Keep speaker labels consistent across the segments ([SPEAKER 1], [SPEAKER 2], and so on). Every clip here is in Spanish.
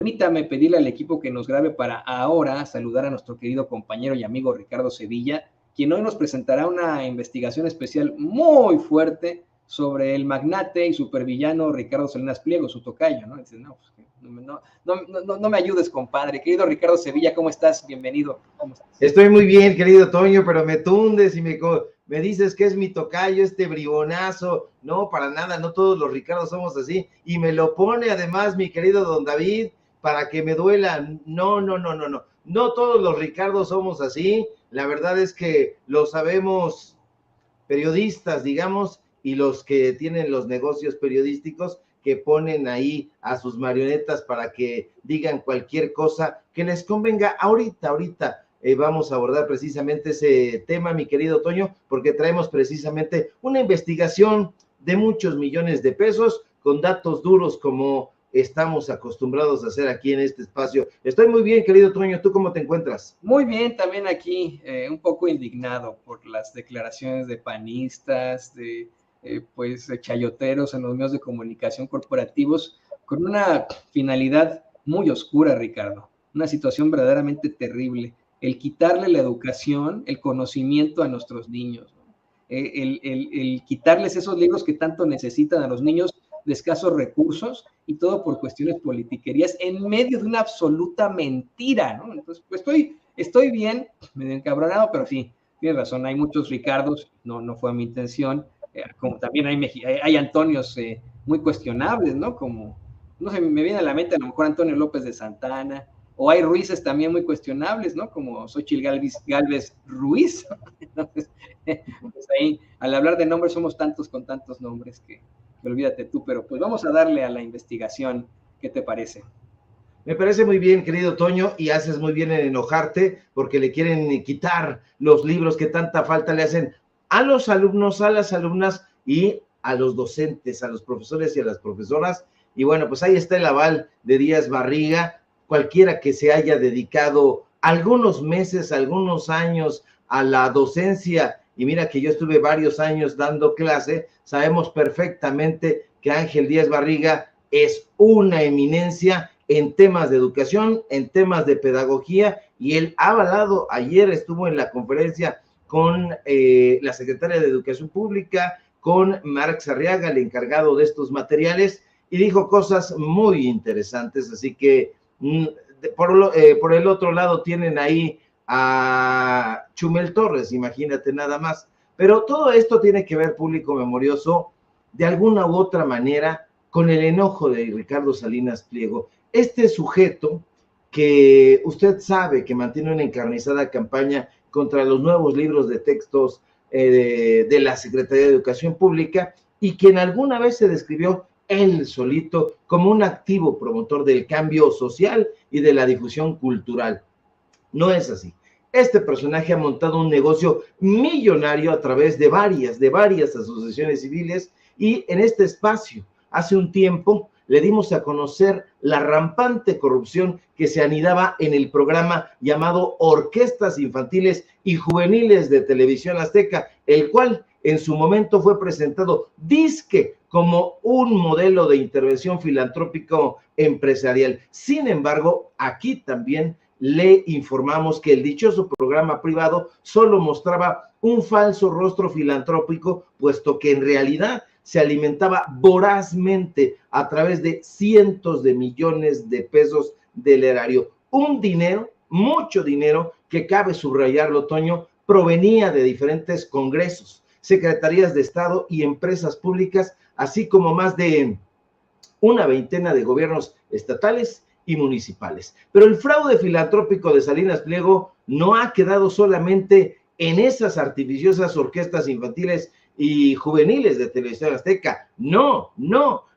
[SPEAKER 1] Permítame pedirle al equipo que nos grabe para ahora saludar a nuestro querido compañero y amigo Ricardo Sevilla, quien hoy nos presentará una investigación especial muy fuerte sobre el magnate y supervillano Ricardo Salinas Pliego, su tocayo, ¿no? Dice, no, pues, no me ayudes, compadre. Querido Ricardo Sevilla, ¿cómo estás? Bienvenido. ¿Cómo estás?
[SPEAKER 2] Estoy muy bien, querido Toño, pero me tundes y me dices que es mi tocayo, este bribonazo. No, para nada, no todos los Ricardos somos así. Y me lo pone además mi querido don David para que me duela. No. No todos los Ricardos somos así. La verdad es que lo sabemos periodistas, digamos, y los que tienen los negocios periodísticos que ponen ahí a sus marionetas para que digan cualquier cosa que les convenga. Ahorita vamos a abordar precisamente ese tema, mi querido Toño, porque traemos precisamente una investigación de muchos millones de pesos con datos duros como estamos acostumbrados a hacer aquí en este espacio. Estoy muy bien, querido Toño, ¿tú cómo te encuentras?
[SPEAKER 1] Muy bien, también aquí un poco indignado por las declaraciones de panistas, de chayoteros en los medios de comunicación corporativos, con una finalidad muy oscura, Ricardo, una situación verdaderamente terrible, el quitarle la educación, el conocimiento a nuestros niños, ¿no? El quitarles esos libros que tanto necesitan a los niños de escasos recursos, y todo por cuestiones politiquerías en medio de una absoluta mentira, ¿no? Entonces, pues estoy bien, medio encabronado, pero sí, tienes razón, hay muchos Ricardos, no fue mi intención, como también hay Antonios muy cuestionables, ¿no? Como, no sé, me viene a la mente a lo mejor Antonio López de Santana, o hay Ruizes también muy cuestionables, ¿no? Como Xóchitl Gálvez Ruiz. Entonces, pues ahí, al hablar de nombres, somos tantos con tantos nombres que olvídate tú, pero pues vamos a darle a la investigación. ¿Qué te parece?
[SPEAKER 2] Me parece muy bien, querido Toño, y haces muy bien en enojarte porque le quieren quitar los libros que tanta falta le hacen a los alumnos, a las alumnas y a los docentes, a los profesores y a las profesoras. Y bueno, pues ahí está el aval de Díaz Barriga. Cualquiera que se haya dedicado algunos meses, algunos años a la docencia, y mira que yo estuve varios años dando clase, sabemos perfectamente que Ángel Díaz Barriga es una eminencia en temas de educación, en temas de pedagogía, y él ha avalado, ayer estuvo en la conferencia con la secretaria de Educación Pública, con Marx Arriaga, el encargado de estos materiales, y dijo cosas muy interesantes, así que por el otro lado tienen ahí a Chumel Torres, imagínate nada más. Pero todo esto tiene que ver, público memorioso, de alguna u otra manera, con el enojo de Ricardo Salinas Pliego. Este sujeto que usted sabe que mantiene una encarnizada campaña contra los nuevos libros de textos de la Secretaría de Educación Pública, y quien alguna vez se describió él solito como un activo promotor del cambio social y de la difusión cultural. No es así. Este personaje ha montado un negocio millonario a través de varias asociaciones civiles, y en este espacio, hace un tiempo, le dimos a conocer la rampante corrupción que se anidaba en el programa llamado Orquestas Infantiles y Juveniles de Televisión Azteca, el cual en su momento fue presentado dizque como un modelo de intervención filantrópico empresarial. Sin embargo, aquí también le informamos que el dichoso programa privado solo mostraba un falso rostro filantrópico, puesto que en realidad se alimentaba vorazmente a través de cientos de millones de pesos del erario. Un dinero, mucho dinero, que cabe subrayarlo, Toño, provenía de diferentes congresos, secretarías de Estado y empresas públicas, así como más de una veintena de gobiernos estatales y municipales. Pero el fraude filantrópico de Salinas Pliego no ha quedado solamente en esas artificiosas orquestas infantiles y juveniles de Televisión Azteca. No,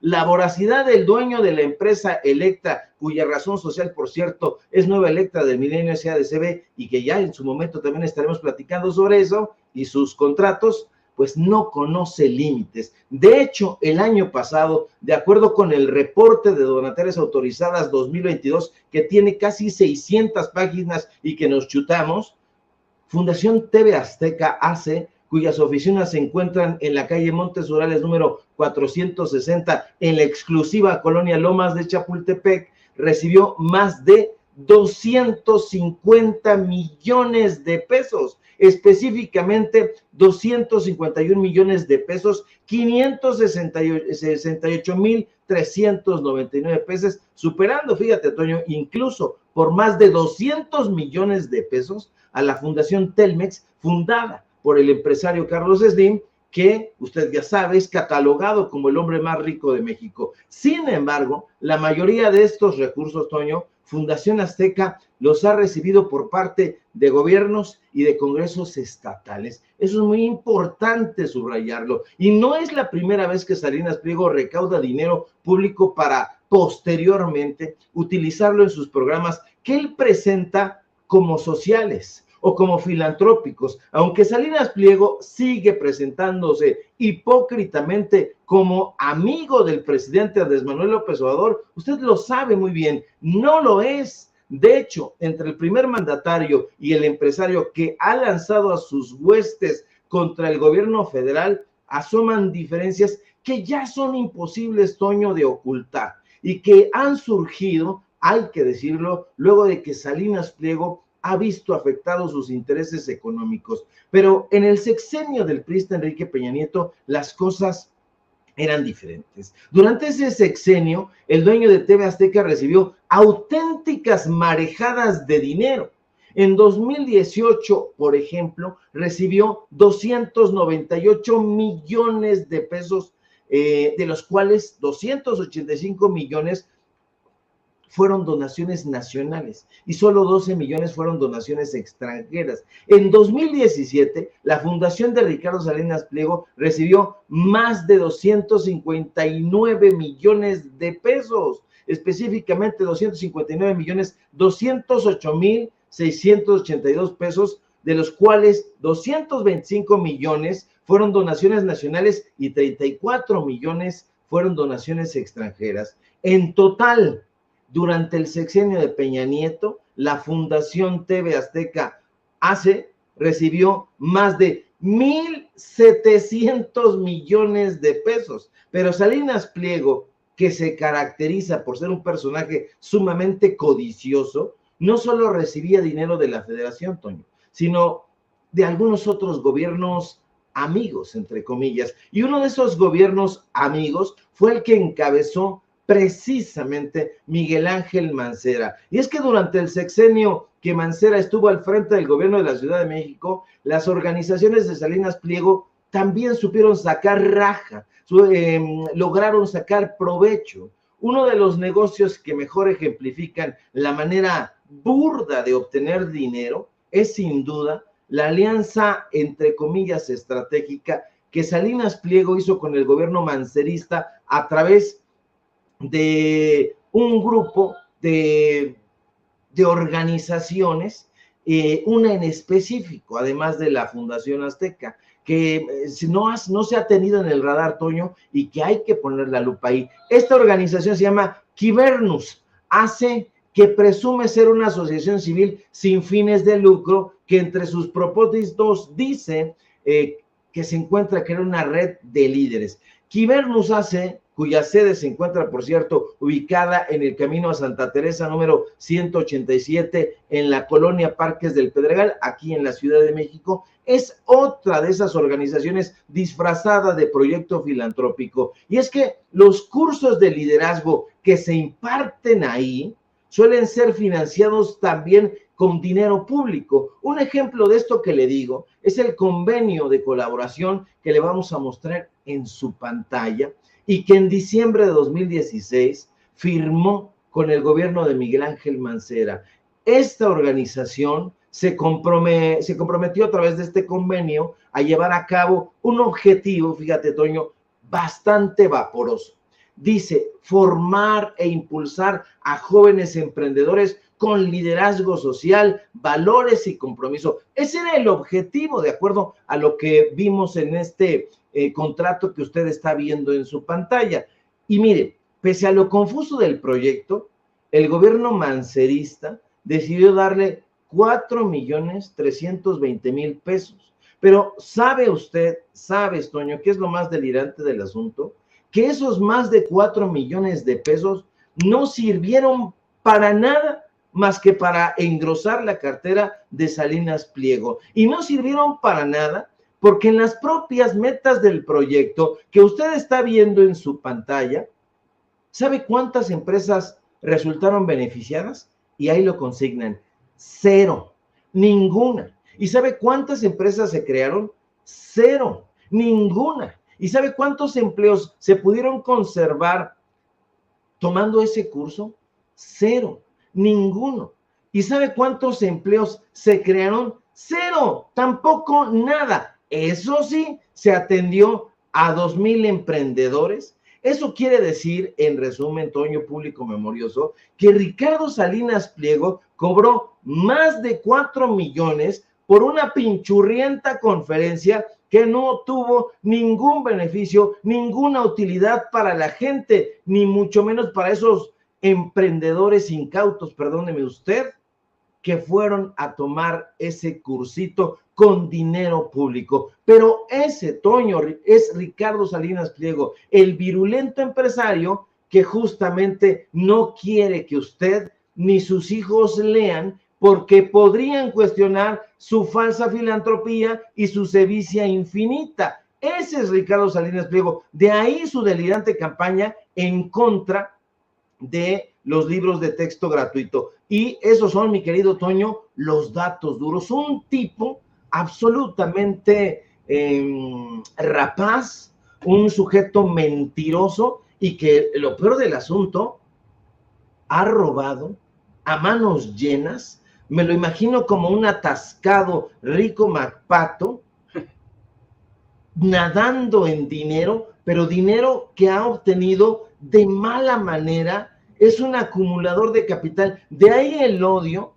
[SPEAKER 2] la voracidad del dueño de la empresa Electra, cuya razón social, por cierto, es Nueva Electra del Milenio SADCB, y que ya en su momento también estaremos platicando sobre eso y sus contratos, pues no conoce límites. De hecho, el año pasado, de acuerdo con el reporte de donatarias autorizadas 2022, que tiene casi 600 páginas y que nos chutamos, Fundación TV Azteca AC, cuyas oficinas se encuentran en la calle Montes Urales número 460, en la exclusiva colonia Lomas de Chapultepec, recibió más de 250 millones de pesos, específicamente 251 millones de pesos, 568,399 pesos, superando, fíjate, Toño, incluso por más de 200 millones de pesos a la Fundación Telmex, fundada por el empresario Carlos Slim, que usted ya sabe es catalogado como el hombre más rico de México. Sin embargo, la mayoría de estos recursos, Toño, Fundación Azteca los ha recibido por parte de gobiernos y de congresos estatales. Eso es muy importante subrayarlo. Y no es la primera vez que Salinas Pliego recauda dinero público para posteriormente utilizarlo en sus programas que él presenta como sociales o como filantrópicos, aunque Salinas Pliego sigue presentándose hipócritamente como amigo del presidente Andrés Manuel López Obrador. Usted lo sabe muy bien, no lo es. De hecho, entre el primer mandatario y el empresario que ha lanzado a sus huestes contra el gobierno federal, asoman diferencias que ya son imposibles, Toño, de ocultar y que han surgido, hay que decirlo, luego de que Salinas Pliego ha visto afectados sus intereses económicos. Pero en el sexenio del priista Enrique Peña Nieto, las cosas eran diferentes. Durante ese sexenio, el dueño de TV Azteca recibió auténticas marejadas de dinero. En 2018, por ejemplo, recibió 298 millones de pesos, de los cuales 285 millones fueron donaciones nacionales y solo 12 millones fueron donaciones extranjeras. En 2017, la fundación de Ricardo Salinas Pliego recibió más de 259 millones de pesos, específicamente 259,208,682 pesos, de los cuales 225 millones fueron donaciones nacionales y 34 millones fueron donaciones extranjeras. En total, durante el sexenio de Peña Nieto, la Fundación TV Azteca recibió más de 1,700 millones de pesos. Pero Salinas Pliego, que se caracteriza por ser un personaje sumamente codicioso, no solo recibía dinero de la Federación, Toño, sino de algunos otros gobiernos amigos, entre comillas. Y uno de esos gobiernos amigos fue el que encabezó precisamente Miguel Ángel Mancera. Y es que durante el sexenio que Mancera estuvo al frente del gobierno de la Ciudad de México, las organizaciones de Salinas Pliego también supieron sacar raja, lograron sacar provecho. Uno de los negocios que mejor ejemplifican la manera burda de obtener dinero es sin duda la alianza, entre comillas, estratégica que Salinas Pliego hizo con el gobierno mancerista a través de un grupo de organizaciones, una en específico, además de la Fundación Azteca, que no se ha tenido en el radar, Toño, y que hay que poner la lupa ahí. Esta organización se llama Quibernus, que presume ser una asociación civil sin fines de lucro, que entre sus propósitos dice que se encuentra crear una red de líderes. Quibernus cuya sede se encuentra, por cierto, ubicada en el camino a Santa Teresa, número 187, en la colonia Parques del Pedregal, aquí en la Ciudad de México, es otra de esas organizaciones disfrazada de proyecto filantrópico. Y es que los cursos de liderazgo que se imparten ahí suelen ser financiados también con dinero público. Un ejemplo de esto que le digo es el convenio de colaboración que le vamos a mostrar en su pantalla, y que en diciembre de 2016 firmó con el gobierno de Miguel Ángel Mancera. Esta organización se comprometió a través de este convenio a llevar a cabo un objetivo, fíjate, Toño, bastante vaporoso. Dice, formar e impulsar a jóvenes emprendedores con liderazgo social, valores y compromiso. Ese era el objetivo, de acuerdo a lo que vimos en este contrato que usted está viendo en su pantalla. Y mire, pese a lo confuso del proyecto, el gobierno mancerista decidió darle 4,320,000 pesos. Pero ¿sabe usted, Toño, qué es lo más delirante del asunto? Que esos más de 4 millones de pesos no sirvieron para nada más que para engrosar la cartera de Salinas Pliego. Y no sirvieron para nada porque en las propias metas del proyecto que usted está viendo en su pantalla, ¿sabe cuántas empresas resultaron beneficiadas? Y ahí lo consignan, 0, ninguna. ¿Y sabe cuántas empresas se crearon? 0, ninguna. ¿Y sabe cuántos empleos se pudieron conservar tomando ese curso? 0, ninguno. ¿Y sabe cuántos empleos se crearon? 0, tampoco nada. Eso sí, se atendió a 2,000 emprendedores. Eso quiere decir, en resumen, Toño, público memorioso, que Ricardo Salinas Pliego cobró más de 4 millones por una pinchurrienta conferencia que no tuvo ningún beneficio, ninguna utilidad para la gente, ni mucho menos para esos emprendedores incautos, perdóneme usted, que fueron a tomar ese cursito con dinero público. Pero ese, Toño, es Ricardo Salinas Pliego, el virulento empresario que justamente no quiere que usted ni sus hijos lean porque podrían cuestionar su falsa filantropía y su sevicia infinita. Ese es Ricardo Salinas Pliego. De ahí su delirante campaña en contra de los libros de texto gratuito. Y esos son, mi querido Toño, los datos duros. Un tipo absolutamente rapaz, un sujeto mentiroso y que lo peor del asunto, ha robado a manos llenas. Me lo imagino como un atascado Rico MacPato, nadando en dinero, pero dinero que ha obtenido de mala manera. Es un acumulador de capital. De ahí el odio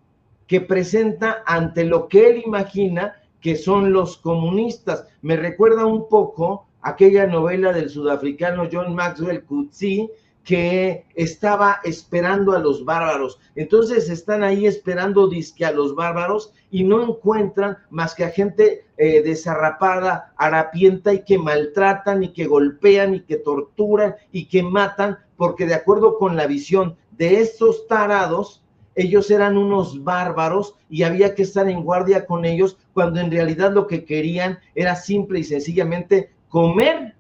[SPEAKER 2] que presenta ante lo que él imagina que son los comunistas. Me recuerda un poco aquella novela del sudafricano John Maxwell Coetzee, que estaba esperando a los bárbaros. Entonces están ahí esperando disque a los bárbaros y no encuentran más que a gente desarrapada, harapienta y que maltratan y que golpean y que torturan y que matan, porque de acuerdo con la visión de estos tarados, ellos eran unos bárbaros y había que estar en guardia con ellos, cuando en realidad lo que querían era simple y sencillamente comer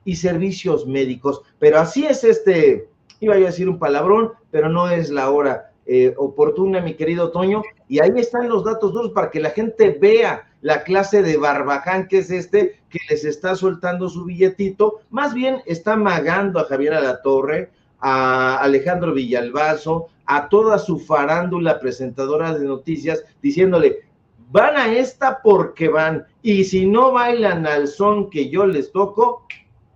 [SPEAKER 2] y servicios médicos. Pero así es iba yo a decir un palabrón, pero no es la hora oportuna, mi querido Toño, y ahí están los datos duros para que la gente vea la clase de barbaján que es que les está soltando su billetito. Más bien está magando a Javier Alatorre, a Alejandro Villalbazo, a toda su farándula presentadora de noticias, diciéndole, van a esta porque van, y si no bailan al son que yo les toco,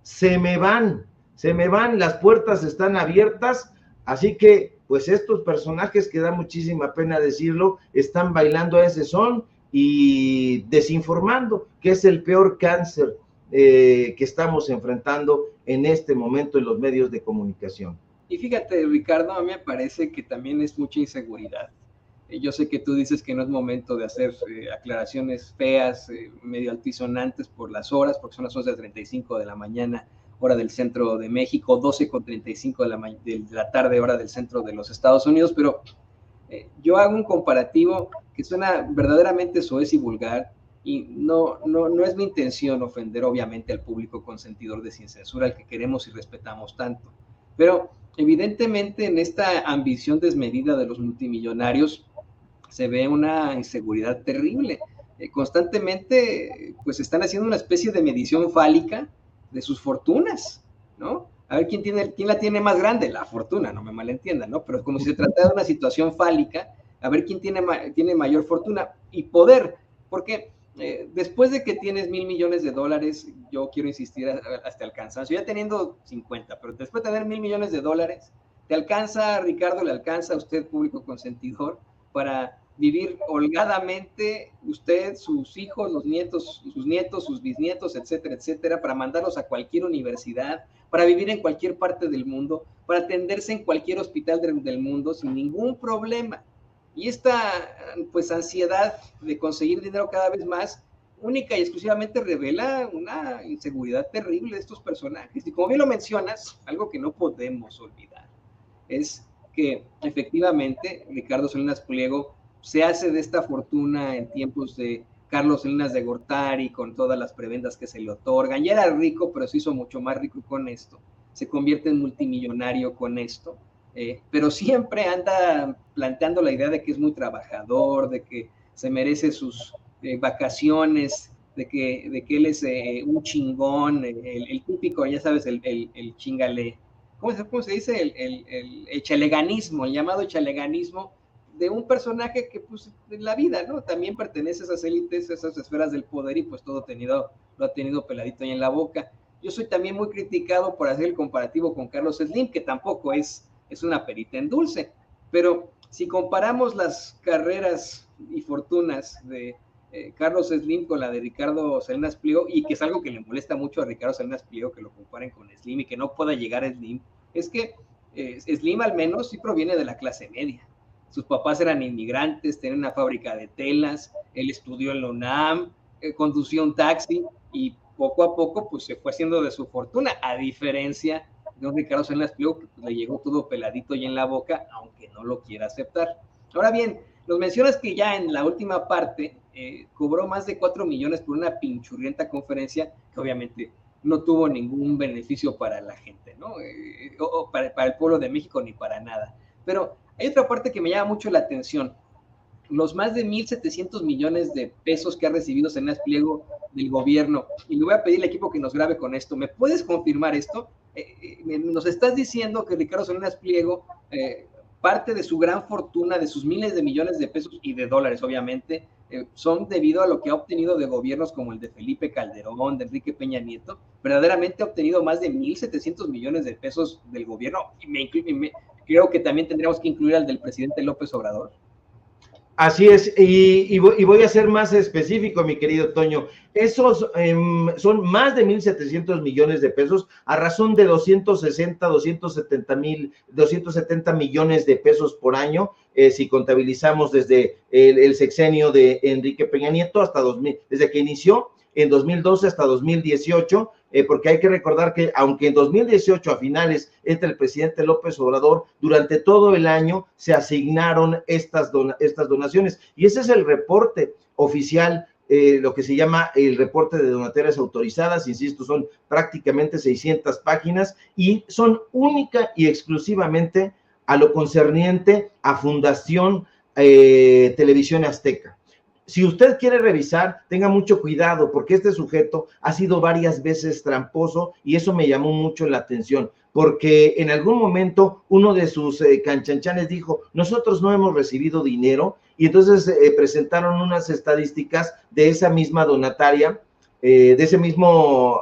[SPEAKER 2] se me van, las puertas están abiertas. Así que, pues estos personajes, que da muchísima pena decirlo, están bailando a ese son y desinformando, que es el peor cáncer que estamos enfrentando en este momento en los medios de comunicación.
[SPEAKER 1] Y fíjate, Ricardo, a mí me parece que también es mucha inseguridad. Yo sé que tú dices que no es momento de hacer aclaraciones feas, medio altisonantes por las horas, porque son las 11:35 de la mañana, hora del centro de México, 12:35 de la tarde, hora del centro de los Estados Unidos, pero yo hago un comparativo que suena verdaderamente soez y vulgar, y no es mi intención ofender obviamente al público consentidor de Sin Censura, al que queremos y respetamos tanto, pero evidentemente en esta ambición desmedida de los multimillonarios se ve una inseguridad terrible. Constantemente pues están haciendo una especie de medición fálica de sus fortunas, ¿no? A ver quién la tiene más grande, la fortuna, no me malentiendan, ¿no? Pero como si se tratara de una situación fálica, a ver quién tiene mayor fortuna y poder, porque después de que tienes $1,000 millones, yo quiero insistir hasta el cansancio, ya teniendo 50, pero después de tener $1,000 millones, ¿te alcanza, Ricardo, le alcanza a usted, público consentidor, para vivir holgadamente usted, sus hijos, sus nietos, sus bisnietos, etcétera, etcétera, para mandarlos a cualquier universidad, para vivir en cualquier parte del mundo, para atenderse en cualquier hospital del mundo sin ningún problema? Y esta pues ansiedad de conseguir dinero cada vez más, única y exclusivamente revela una inseguridad terrible de estos personajes. Y como bien lo mencionas, algo que no podemos olvidar es que efectivamente Ricardo Salinas Pliego se hace de esta fortuna en tiempos de Carlos Salinas de Gortari, con todas las prebendas que se le otorgan. Ya era rico, pero se hizo mucho más rico con esto. Se convierte en multimillonario con esto, pero siempre anda planteando la idea de que es muy trabajador, de que se merece sus vacaciones, de que él es un chingón, el típico, ya sabes, el chingale. ¿Cómo se dice? El chaleganismo, el llamado chaleganismo de un personaje que pues en la vida, ¿no? También pertenece a esas élites, a esas esferas del poder y pues todo lo ha tenido peladito ahí en la boca. Yo soy también muy criticado por hacer el comparativo con Carlos Slim, que tampoco es una perita en dulce, pero si comparamos las carreras y fortunas de Carlos Slim con la de Ricardo Salinas Pliego, y que es algo que le molesta mucho a Ricardo Salinas Pliego, que lo comparen con Slim y que no pueda llegar a Slim, es que Slim al menos sí proviene de la clase media. Sus papás eran inmigrantes, tenían una fábrica de telas, él estudió en la UNAM, condució un taxi y poco a poco pues se fue haciendo de su fortuna, a diferencia de un Ricardo Salinas Pliego que pues, le llegó todo peladito y en la boca, aunque no lo quiera aceptar. Ahora bien, nos mencionas que ya en la última parte cobró más de 4 millones por una pinchurrienta conferencia que obviamente no tuvo ningún beneficio para la gente, ¿no? O para el pueblo de México ni para nada. Pero hay otra parte que me llama mucho la atención. Los más de 1,700 millones de pesos que ha recibido Salinas Pliego del gobierno, y le voy a pedir al equipo que nos grabe con esto. ¿Me puedes confirmar esto? Nos estás diciendo que Ricardo Salinas Pliego, parte de su gran fortuna, de sus miles de millones de pesos y de dólares, obviamente, son debido a lo que ha obtenido de gobiernos como el de Felipe Calderón, de Enrique Peña Nieto. Verdaderamente ha obtenido más de 1,700 millones de pesos del gobierno, y creo que también tendríamos que incluir al del presidente López Obrador.
[SPEAKER 2] Así es, y voy a ser más específico, mi querido Toño. Esos son más de 1,700 millones de pesos a razón de 270 millones de pesos por año, si contabilizamos desde el sexenio de Enrique Peña Nieto hasta desde que inició en 2012 hasta 2018, porque hay que recordar que aunque en 2018 a finales entre el presidente López Obrador, durante todo el año se asignaron estas donaciones, y ese es el reporte oficial, lo que se llama el reporte de donatarias autorizadas. Insisto, son prácticamente 600 páginas y son única y exclusivamente a lo concerniente a Fundación Televisión Azteca. Si usted quiere revisar, tenga mucho cuidado, porque este sujeto ha sido varias veces tramposo, y eso me llamó mucho la atención, porque en algún momento uno de sus canchanchanes dijo: nosotros no hemos recibido dinero, y entonces presentaron unas estadísticas de esa misma donataria, de ese mismo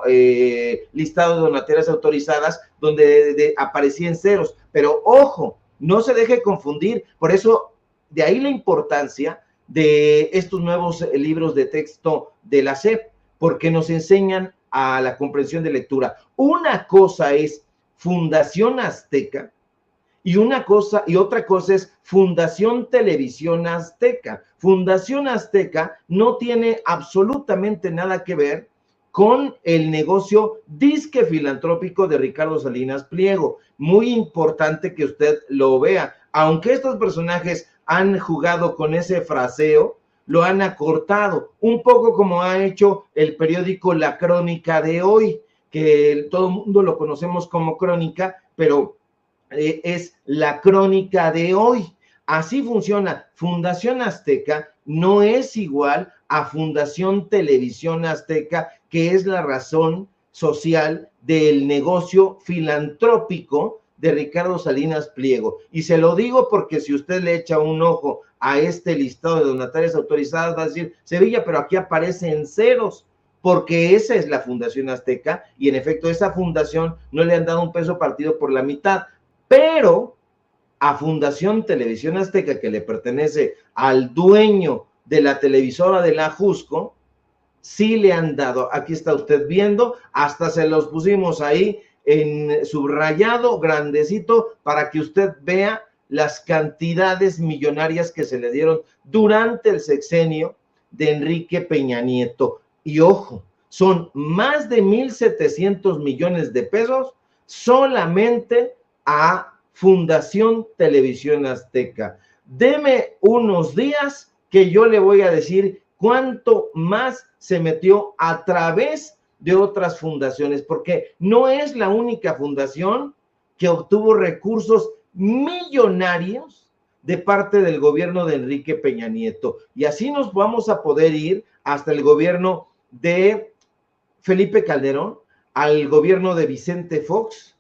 [SPEAKER 2] listado de donatarias autorizadas, donde aparecían ceros. Pero ojo, no se deje confundir, por eso de ahí la importancia de estos nuevos libros de texto de la SEP, porque nos enseñan a la comprensión de lectura. Una cosa es Fundación Azteca y otra cosa es Fundación Televisión Azteca. Fundación Azteca no tiene absolutamente nada que ver con el negocio disque filantrópico de Ricardo Salinas Pliego. Muy importante que usted lo vea. Aunque estos personajes han jugado con ese fraseo, lo han acortado, un poco como ha hecho el periódico La Crónica de Hoy, que todo el mundo lo conocemos como Crónica, pero es La Crónica de Hoy. Así funciona. Fundación Azteca no es igual a Fundación Televisión Azteca, que es la razón social del negocio filantrópico de Ricardo Salinas Pliego. Y se lo digo porque si usted le echa un ojo a este listado de donatarias autorizadas, va a decir: Sevilla, pero aquí aparecen ceros, porque esa es la Fundación Azteca, y en efecto esa fundación no le han dado un peso partido por la mitad, pero a Fundación Televisión Azteca, que le pertenece al dueño de la televisora de la Jusco, sí le han dado. Aquí está usted viendo, hasta se los pusimos ahí en subrayado grandecito para que usted vea las cantidades millonarias que se le dieron durante el sexenio de Enrique Peña Nieto. Y ojo, son más de 1,700 millones de pesos solamente a Fundación Televisión Azteca. Deme unos días que yo le voy a decir cuánto más se metió a través de otras fundaciones, porque no es la única fundación que obtuvo recursos millonarios de parte del gobierno de Enrique Peña Nieto. Y así nos vamos a poder ir hasta el gobierno de Felipe Calderón, al gobierno de Vicente Fox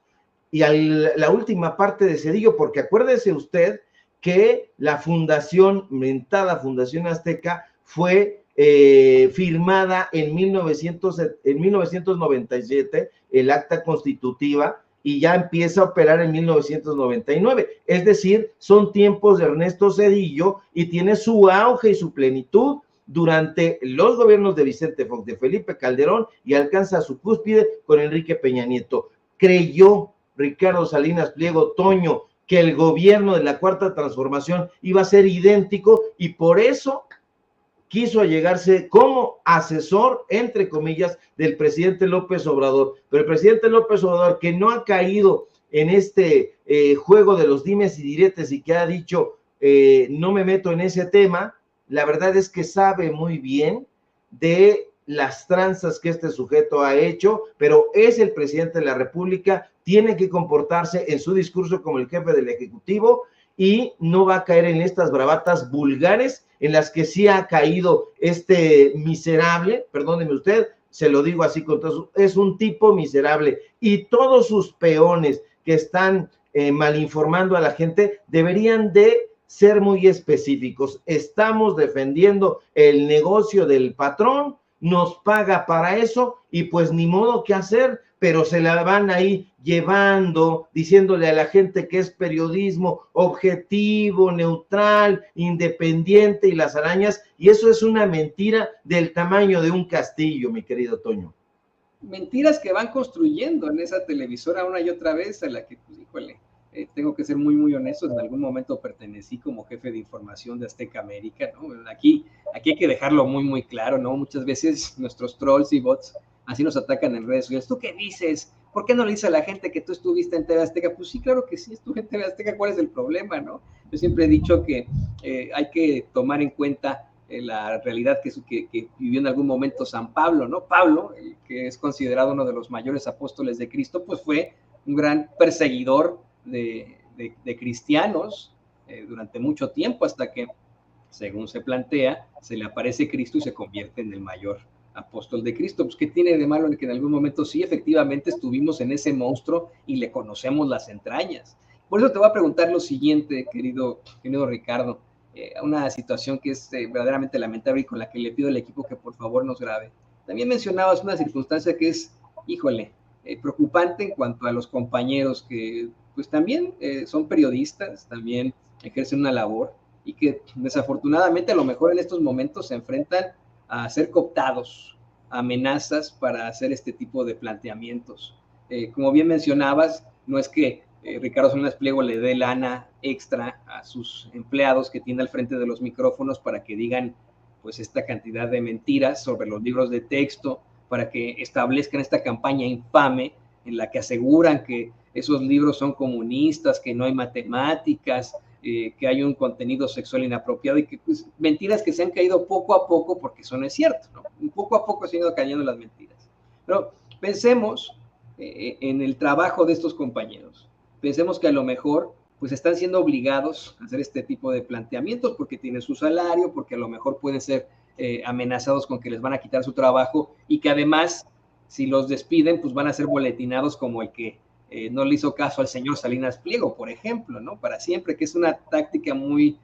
[SPEAKER 2] y a la última parte de Zedillo, porque acuérdese usted que la fundación, mentada Fundación Azteca, fue firmada en 1997, el acta constitutiva, y ya empieza a operar en 1999. Es decir, son tiempos de Ernesto Zedillo y tiene su auge y su plenitud durante los gobiernos de Vicente Fox, de Felipe Calderón, y alcanza su cúspide con Enrique Peña Nieto. Creyó Ricardo Salinas Pliego, Toño, que el gobierno de la Cuarta Transformación iba a ser idéntico y por eso quiso allegarse como asesor, entre comillas, del presidente López Obrador. Pero el presidente López Obrador, que no ha caído en este juego de los dimes y diretes y que ha dicho, no me meto en ese tema, la verdad es que sabe muy bien de las tranzas que este sujeto ha hecho, pero es el presidente de la República, tiene que comportarse en su discurso como el jefe del Ejecutivo y no va a caer en estas bravatas vulgares en las que sí ha caído este miserable, perdóneme usted, se lo digo así con todo, es un tipo miserable, y todos sus peones que están malinformando a la gente deberían de ser muy específicos. Estamos defendiendo el negocio del patrón, nos paga para eso y pues ni modo que hacer, pero se la van ahí llevando, diciéndole a la gente que es periodismo objetivo, neutral, independiente y las arañas, y eso es una mentira del tamaño de un castillo, mi querido Toño.
[SPEAKER 1] Mentiras que van construyendo en esa televisora una y otra vez, a la que, pues, híjole, tengo que ser muy, muy honesto, en algún momento pertenecí como jefe de información de Azteca América, ¿no? Aquí hay que dejarlo muy, muy claro, ¿no? Muchas veces nuestros trolls y bots así nos atacan en redes sociales. ¿Tú qué dices? ¿Por qué no le dices a la gente que tú estuviste en TV Azteca? Pues sí, claro que sí, estuve en TV Azteca, ¿cuál es el problema, no? Yo siempre he dicho que hay que tomar en cuenta la realidad que vivió en algún momento San Pablo, ¿no? Pablo, el que es considerado uno de los mayores apóstoles de Cristo, pues fue un gran perseguidor de cristianos durante mucho tiempo, hasta que, según se plantea, se le aparece Cristo y se convierte en el mayor apóstol de Cristo. Pues, ¿qué tiene de malo en que en algún momento sí, efectivamente, estuvimos en ese monstruo y le conocemos las entrañas? Por eso te voy a preguntar lo siguiente, querido Ricardo, una situación que es verdaderamente lamentable y con la que le pido al equipo que por favor nos grabe. También mencionabas una circunstancia que es, híjole, preocupante en cuanto a los compañeros que pues también son periodistas, también ejercen una labor y que desafortunadamente a lo mejor en estos momentos se enfrentan a ser cooptados, a amenazas para hacer este tipo de planteamientos. Como bien mencionabas, no es que Ricardo Salinas Pliego le dé lana extra a sus empleados que tiene al frente de los micrófonos para que digan pues esta cantidad de mentiras sobre los libros de texto, para que establezcan esta campaña infame en la que aseguran que esos libros son comunistas, que no hay matemáticas, que hay un contenido sexual inapropiado y que pues, mentiras que se han caído poco a poco, porque eso no es cierto, ¿no? Poco a poco se han ido cayendo las mentiras. Pero pensemos en el trabajo de estos compañeros. Pensemos que a lo mejor pues están siendo obligados a hacer este tipo de planteamientos porque tienen su salario, porque a lo mejor pueden ser amenazados con que les van a quitar su trabajo y que además, si los despiden, pues van a ser boletinados como el que no le hizo caso al señor Salinas Pliego, por ejemplo, ¿no? Para siempre, que es una táctica muy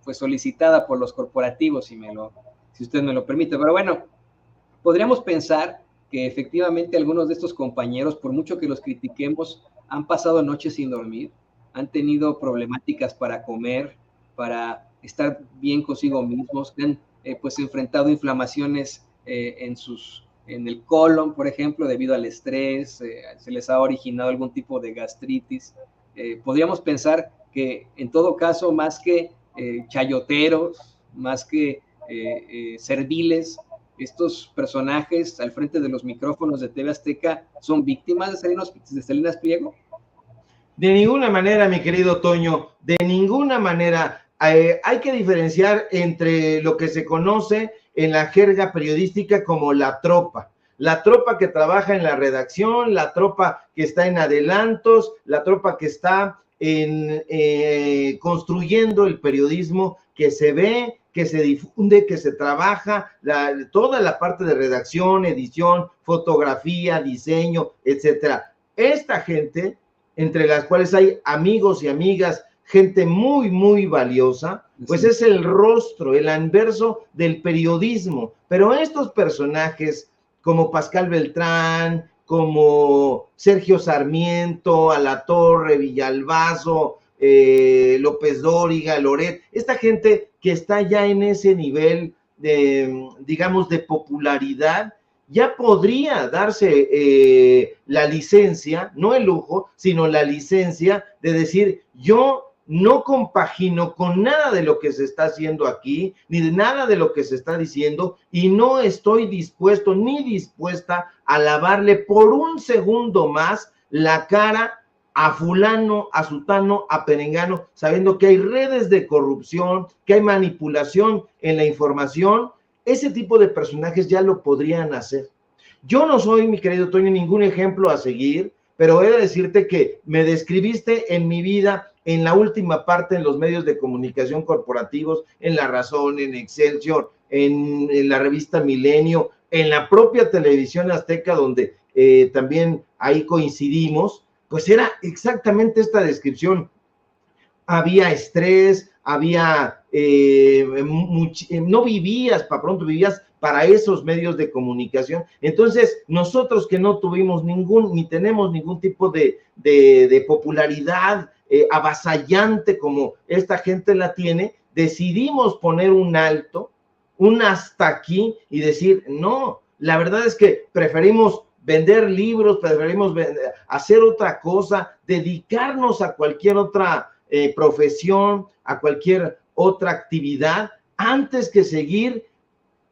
[SPEAKER 1] pues solicitada por los corporativos, si usted me lo permite. Pero bueno, podríamos pensar que efectivamente algunos de estos compañeros, por mucho que los critiquemos, han pasado noches sin dormir, han tenido problemáticas para comer, para estar bien consigo mismos, han pues enfrentado inflamaciones en el colon, por ejemplo, debido al estrés, se les ha originado algún tipo de gastritis. Podríamos pensar que en todo caso, más que chayoteros, más que serviles, estos personajes al frente de los micrófonos de TV Azteca son víctimas de Salinas Pliego.
[SPEAKER 2] De ninguna manera, mi querido Toño, de ninguna manera. Hay que diferenciar entre lo que se conoce en la jerga periodística como la tropa que trabaja en la redacción, la tropa que está en adelantos, la tropa que está construyendo el periodismo que se ve, que se difunde, que se trabaja, toda la parte de redacción, edición, fotografía, diseño, etcétera. Esta gente, entre las cuales hay amigos y amigas, gente muy, muy valiosa, pues sí, es el rostro, el anverso del periodismo. Pero estos personajes como Pascal Beltrán, como Sergio Sarmiento, Alatorre, Villalbazo, López Dóriga, Loret, esta gente que está ya en ese nivel de, digamos, de popularidad, ya podría darse la licencia, no el lujo, sino la licencia de decir, yo no compagino con nada de lo que se está haciendo aquí, ni de nada de lo que se está diciendo, y no estoy dispuesto ni dispuesta a lavarle por un segundo más la cara a fulano, a sutano, a perengano, sabiendo que hay redes de corrupción, que hay manipulación en la información. Ese tipo de personajes ya lo podrían hacer. Yo no soy, mi querido Toño, ningún ejemplo a seguir, pero he de decirte que me describiste en mi vida en la última parte en los medios de comunicación corporativos, en La Razón, en Excelsior, en la revista Milenio, en la propia televisión azteca, donde también ahí coincidimos, pues era exactamente esta descripción. Había estrés, había, no vivías para pronto, vivías para esos medios de comunicación. Entonces, nosotros que no tuvimos ni tenemos ningún tipo de popularidad avasallante como esta gente la tiene, decidimos poner un alto, un hasta aquí y decir, no, la verdad es que preferimos vender libros, preferimos hacer otra cosa, dedicarnos a cualquier otra profesión, a cualquier otra actividad, antes que seguir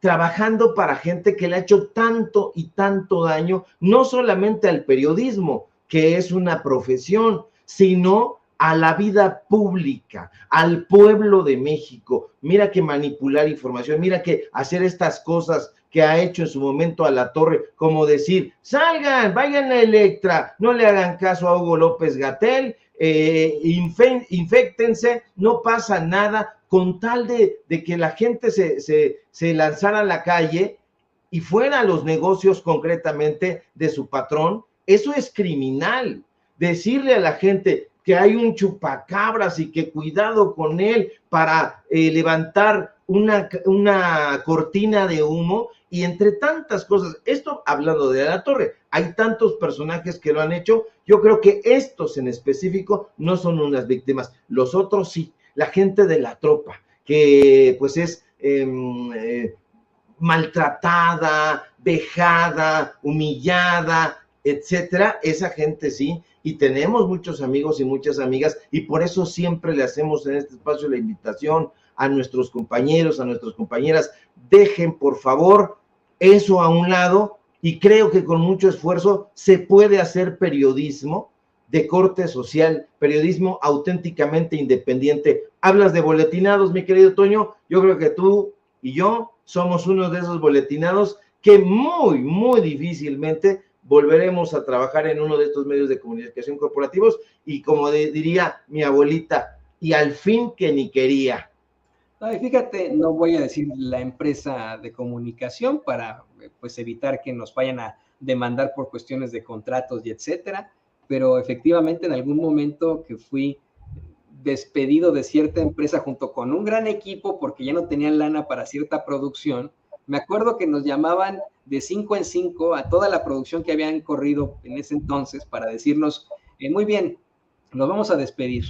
[SPEAKER 2] trabajando para gente que le ha hecho tanto y tanto daño, no solamente al periodismo, que es una profesión, sino a la vida pública, al pueblo de México. Mira que manipular información, mira que hacer estas cosas que ha hecho en su momento Alatorre, como decir, salgan, vayan a Electra, no le hagan caso a Hugo López-Gatell, inféctense, no pasa nada, con tal de que la gente se lanzara a la calle y fuera a los negocios concretamente de su patrón. Eso es criminal. Decirle a la gente que hay un chupacabras y que cuidado con él para levantar una cortina de humo, y entre tantas cosas, esto hablando de Alatorre, hay tantos personajes que lo han hecho. Yo creo que estos en específico no son unas víctimas, los otros sí, la gente de la tropa, que pues es maltratada, vejada, humillada, etcétera, esa gente sí, y tenemos muchos amigos y muchas amigas, y por eso siempre le hacemos en este espacio la invitación a nuestros compañeros, a nuestras compañeras, dejen por favor eso a un lado, y creo que con mucho esfuerzo se puede hacer periodismo de corte social, periodismo auténticamente independiente. Hablas de boletinados, mi querido Toño, yo creo que tú y yo somos uno de esos boletinados que muy, muy difícilmente volveremos a trabajar en uno de estos medios de comunicación corporativos, y como diría mi abuelita, y al fin que ni quería.
[SPEAKER 1] Ay, fíjate, no voy a decir la empresa de comunicación para pues evitar que nos vayan a demandar por cuestiones de contratos y etcétera, pero efectivamente en algún momento que fui despedido de cierta empresa junto con un gran equipo porque ya no tenían lana para cierta producción, me acuerdo que nos llamaban de 5 en 5 a toda la producción que habían corrido en ese entonces para decirnos, muy bien, nos vamos a despedir,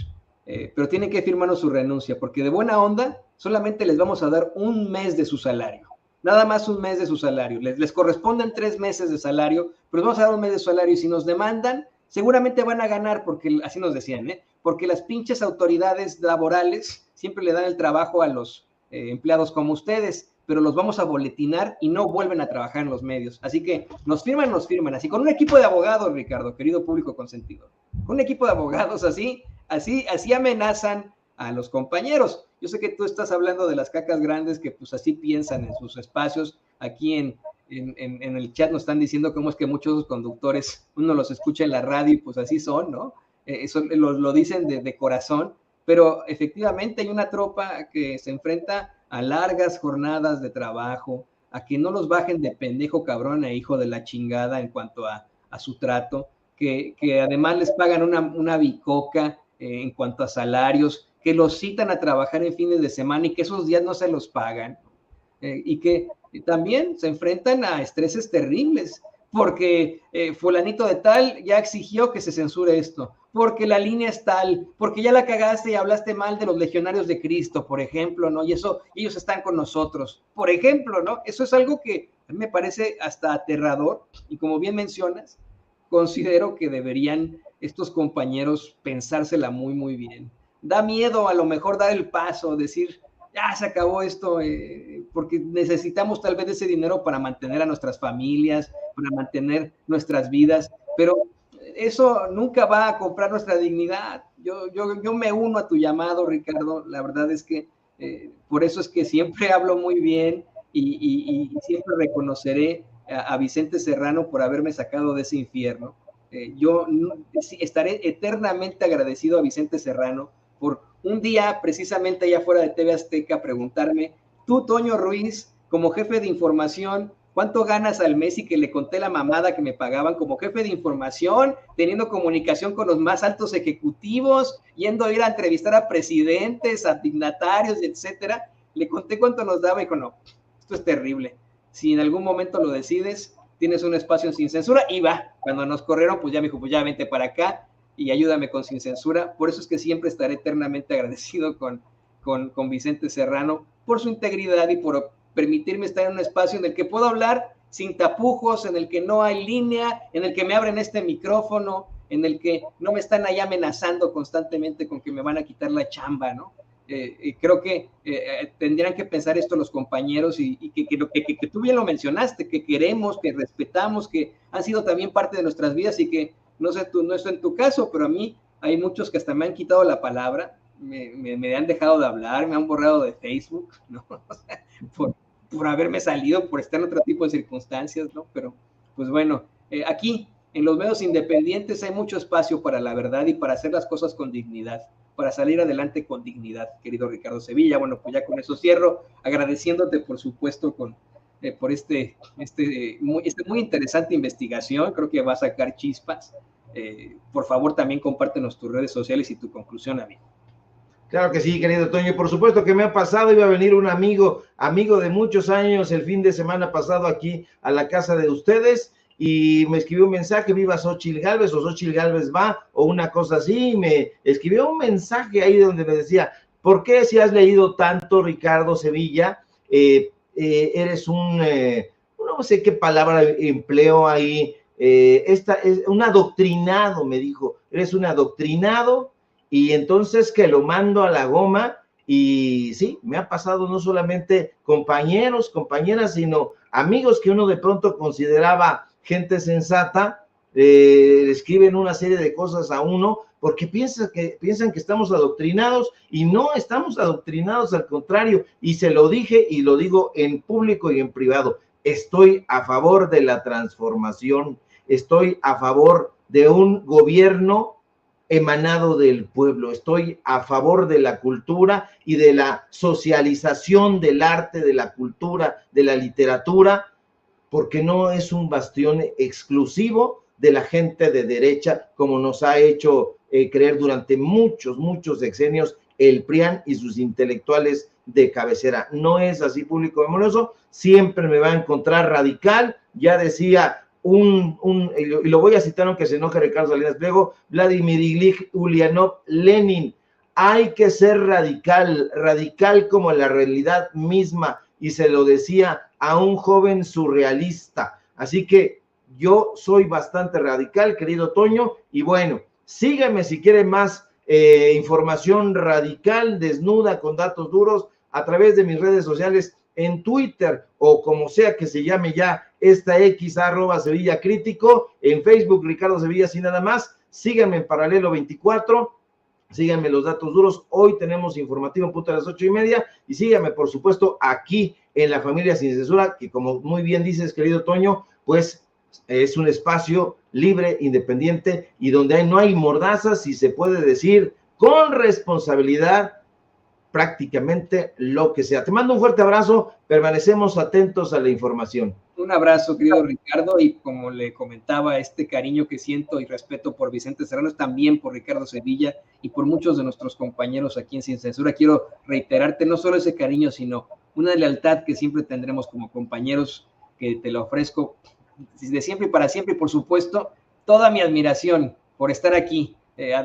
[SPEAKER 1] pero tienen que firmarnos su renuncia, porque de buena onda solamente les vamos a dar un mes de su salario, nada más un mes de su salario, les corresponden 3 meses de salario, pero les vamos a dar un mes de su salario, y si nos demandan, seguramente van a ganar, porque así nos decían, porque las pinches autoridades laborales siempre le dan el trabajo a los empleados como ustedes, pero los vamos a boletinar y no vuelven a trabajar en los medios. Así que nos firman, así con un equipo de abogados, Ricardo, querido público consentido. Con un equipo de abogados así amenazan a los compañeros. Yo sé que tú estás hablando de las cacas grandes que pues así piensan en sus espacios. Aquí en el chat nos están diciendo cómo es que muchos conductores, uno los escucha en la radio y pues así son, ¿no? Eso lo dicen de corazón, pero efectivamente hay una tropa que se enfrenta a largas jornadas de trabajo, a que no los bajen de pendejo, cabrón e hijo de la chingada en cuanto a su trato, que además les pagan una bicoca en cuanto a salarios, que los citan a trabajar en fines de semana y que esos días no se los pagan, y que también se enfrentan a estreses terribles, porque fulanito de tal ya exigió que se censure esto, porque la línea es tal, porque ya la cagaste y hablaste mal de los legionarios de Cristo, por ejemplo, ¿no? Y eso, ellos están con nosotros, por ejemplo, ¿no? Eso es algo que a mí me parece hasta aterrador, y como bien mencionas, considero que deberían estos compañeros pensársela muy, muy bien. Da miedo a lo mejor dar el paso, decir, ya se acabó esto, porque necesitamos tal vez ese dinero para mantener a nuestras familias, para mantener nuestras vidas, pero eso nunca va a comprar nuestra dignidad. Yo me uno a tu llamado, Ricardo. La verdad es que por eso es que siempre hablo muy bien y siempre reconoceré a Vicente Serrano por haberme sacado de ese infierno. Yo estaré eternamente agradecido a Vicente Serrano por un día, precisamente allá fuera de TV Azteca, preguntarme, tú, Toño Ruiz, como jefe de información, ¿cuánto ganas al mes? Y que le conté la mamada que me pagaban como jefe de información, teniendo comunicación con los más altos ejecutivos, yendo a ir a entrevistar a presidentes, a dignatarios, etcétera. Le conté cuánto nos daba y dijo, no, esto es terrible. Si en algún momento lo decides, tienes un espacio sin censura, y va. Cuando nos corrieron, pues ya me dijo, pues ya vente para acá y ayúdame con Sin Censura. Por eso es que siempre estaré eternamente agradecido con Vicente Serrano por su integridad y por permitirme estar en un espacio en el que puedo hablar sin tapujos, en el que no hay línea, en el que me abren este micrófono, en el que no me están ahí amenazando constantemente con que me van a quitar la chamba, ¿no? Creo que tendrían que pensar esto los compañeros y que tú bien lo mencionaste, que queremos, que respetamos, que han sido también parte de nuestras vidas y que no sé, no es en tu caso, pero a mí hay muchos que hasta me han quitado la palabra, me han dejado de hablar, me han borrado de Facebook, ¿no? O sea, por haberme salido, por estar en otro tipo de circunstancias, ¿no? Pero, pues bueno, aquí en los medios independientes hay mucho espacio para la verdad y para hacer las cosas con dignidad, para salir adelante con dignidad, querido Ricardo Sevilla. Bueno, pues ya con eso cierro, agradeciéndote, por supuesto, por este muy interesante investigación. Creo que va a sacar chispas. Por favor, también compártenos tus redes sociales y tu conclusión, amigo.
[SPEAKER 2] Claro que sí, querido Toño. Por supuesto que me ha pasado, iba a venir un amigo de muchos años el fin de semana pasado aquí a la casa de ustedes y me escribió un mensaje, viva Xóchitl Gálvez, o Xóchitl Gálvez va, o una cosa así, y me escribió un mensaje ahí donde me decía, ¿por qué si has leído tanto, Ricardo Sevilla, eres no sé qué palabra empleo ahí, es un adoctrinado, me dijo, eres un adoctrinado, y entonces que lo mando a la goma? Y sí, me ha pasado no solamente compañeros, compañeras, sino amigos que uno de pronto consideraba gente sensata, escriben una serie de cosas a uno porque piensan que estamos adoctrinados, y no estamos adoctrinados, al contrario, y se lo dije y lo digo en público y en privado, estoy a favor de la transformación, estoy a favor de un gobierno emanado del pueblo, estoy a favor de la cultura y de la socialización del arte, de la cultura, de la literatura, porque no es un bastión exclusivo de la gente de derecha, como nos ha hecho creer durante muchos sexenios el PRIAN y sus intelectuales de cabecera. No es así, público memorioso, siempre me va a encontrar radical. Ya decía y lo voy a citar aunque se enoje Ricardo Salinas Pliego, Vladimir Ilich Ulyanov Lenin, hay que ser radical como la realidad misma, y se lo decía a un joven surrealista. Así que yo soy bastante radical, querido Toño, y bueno, sígueme si quiere más información radical, desnuda, con datos duros, a través de mis redes sociales, en Twitter o como sea que se llame ya esta X @Sevilla Crítico, en Facebook Ricardo Sevilla sin nada más. Síganme en Paralelo 24. Síganme los datos duros. Hoy tenemos informativo en punto de las 8:30 y síganme, por supuesto, aquí en La Familia Sin Censura, que como muy bien dices, querido Toño, pues es un espacio libre, independiente y donde no hay mordazas y se puede decir con responsabilidad prácticamente lo que sea. Te mando un fuerte abrazo, permanecemos atentos a la información.
[SPEAKER 1] Un abrazo, querido Ricardo, y como le comentaba, este cariño que siento y respeto por Vicente Serrano es también por Ricardo Sevilla y por muchos de nuestros compañeros aquí en Sin Censura. Quiero reiterarte no solo ese cariño, sino una lealtad que siempre tendremos como compañeros, que te lo ofrezco de siempre y para siempre, y por supuesto, toda mi admiración por estar aquí,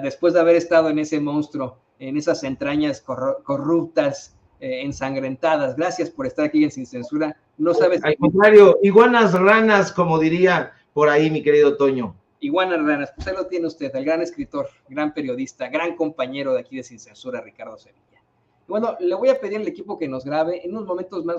[SPEAKER 1] después de haber estado en ese monstruo, en esas entrañas corruptas, ensangrentadas. Gracias por estar aquí en Sin Censura. No sabes.
[SPEAKER 2] Al contrario, iguanas ranas, como diría por ahí mi querido Toño.
[SPEAKER 1] Iguanas ranas, pues ahí lo tiene usted, el gran escritor, gran periodista, gran compañero de aquí de Sin Censura, Ricardo Sevilla. Y bueno, le voy a pedir al equipo que nos grabe en unos momentos más.